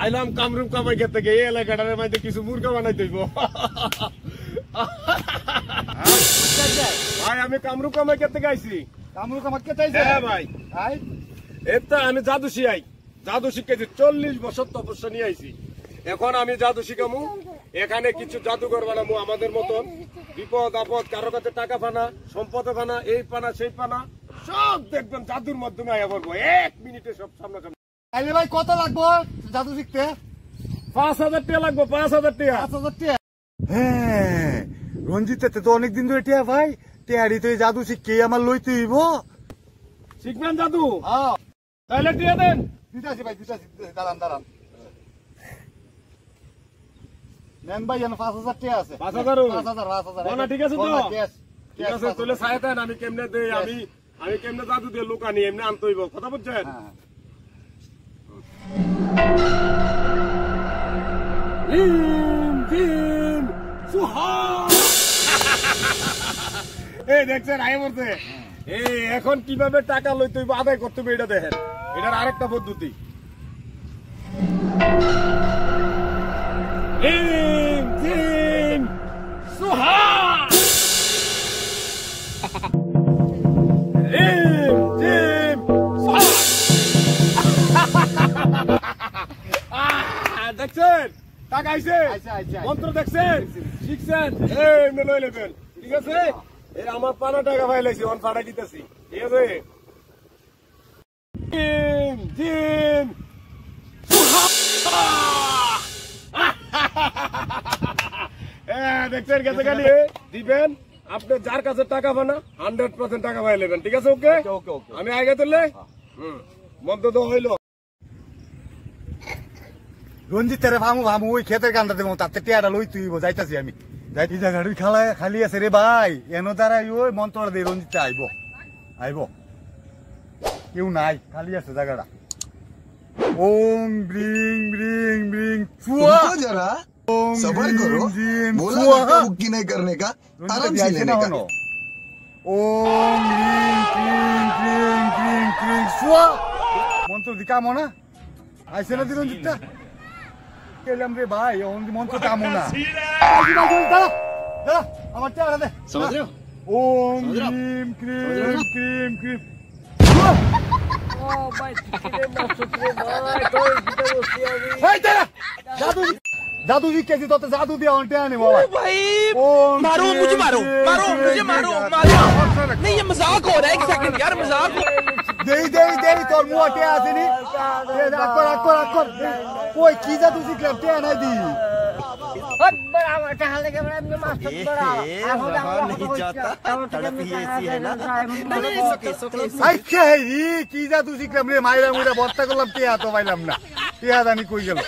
আইলাম কামরূপ কামাই খেতে গিয়ে এই এলাকাটার মধ্যে কিছু মুরগা বানাই দেব। ভাই আমি কামরূপ কামাই খেতে গাইছি। কামরূপ কামাই খেতে আইছে? হ্যাঁ ভাই। এটা আমি জাদু শিখাই, জাদু শিখেছি 40 বছর তপস্যা নিয়ে আইছি। এখন আমি জাদু শিখামু, এখানে কিছু জাদুঘর বানাবো আমাদের মতন। বিপদ আপদ, কারো কাছে টাকা পানা, সম্পদ পানা, এই পানা সেই পানা সব দেখবেন জাদুর মাধ্যমে আয়া করবো। 1 মিনিটে সব সামনাসামনি। আইলে ভাই কত লাগবো জাদু শিখতে? 5000 টাকা লাগবে। 5000 টাকা। 5000 টাকা? হ্যাঁ, রঞ্জিত তো অনেকদিন ধরে টিয়া ভাই, টিয়ারি তো এই জাদু শিখকে আমার লইতে হইব। শিখবেন জাদু? হ্যাঁ। তাহলে টিয়া দেন। দিতাছি ভাই, দিতাছি। দাঁড়ান দাঁড়ান। নেন ভাই, 5000 টাকা আছে। 5000? 5000। না ঠিক আছে তো? ঠিক আছে, তাহলে সাইতেন আমি কেমনে দেই, আমি কেমনে জাদু দিয়ে লোক আনি, এমনি আনতে হইব। কথা বুঝছেন? এই দেখছেন আয় বলতে, এই এখন কিভাবে টাকা লইতে হইব, আদায় করতে হইব, এটা দেখেন। এটার আরেকটা পদ্ধতি। দেখছেন টাকা আইছে, মন্ত্র দেখছেন, শিখছেন, এমনি লই নেবেন। ঠিক আছে, এর আমার পানা টাকা পাইলাইছি, অন পাঠাই দিতেছি। ঠিক আছে, দেখছেন গেছে খালি দিবেন। আপনি যার কাছে টাকা পানা 100% টাকা পাই নেবেন। ঠিক আছে, ওকে আমি আগে তুললে মন্ত্র তো হইল। রঞ্জিত ভামু ওই ক্ষেতের গানটা দেবো, তাতে টিয়াটা লই তুই যাইতাছি আমি। যাইতে জায়গাটা খালি আছে রে ভাই, এনো দাঁড়াই ওই মন্ত্রটা দিয়ে রঞ্জিত আইব। কেউ নাই, খালি আছে জায়গাটা। ওম ব্রিং ব্রিং ব্রিং ফুয়া। जरा सबर करो, बोला ना बुक्की नहीं करने का, आराम से लेने का। ओम ब्रिं क्रिं क्रिं क्रिं क्रिं ফুয়া। মন্ত্র দি কামো না আইছে না দি রঞ্জিতটা কেলাম রে ভাই, মন্ত্র কামো না। দাঁড়া আমার টিয়াটা দে। ওম ক্রিম ক্রিম ক্রিম ক্রিম। जादू जी कैसी तो जादू दिया नहीं बाबा भाई। मारो मुझे, मारो मुझे, मारो। नहीं ये मजाक हो रहा है, 1 सेकंड यार, मजाक। दे तो मुआ टे आते नहीं, अक्कर कोई की जादू जी क्लब टे नहीं दी। अच्छा है की जादू जी क्लब रे मायरा मुरा बर्ता करलाम टे तो पाइलाम ना, टे आदा नहीं कोई गেল।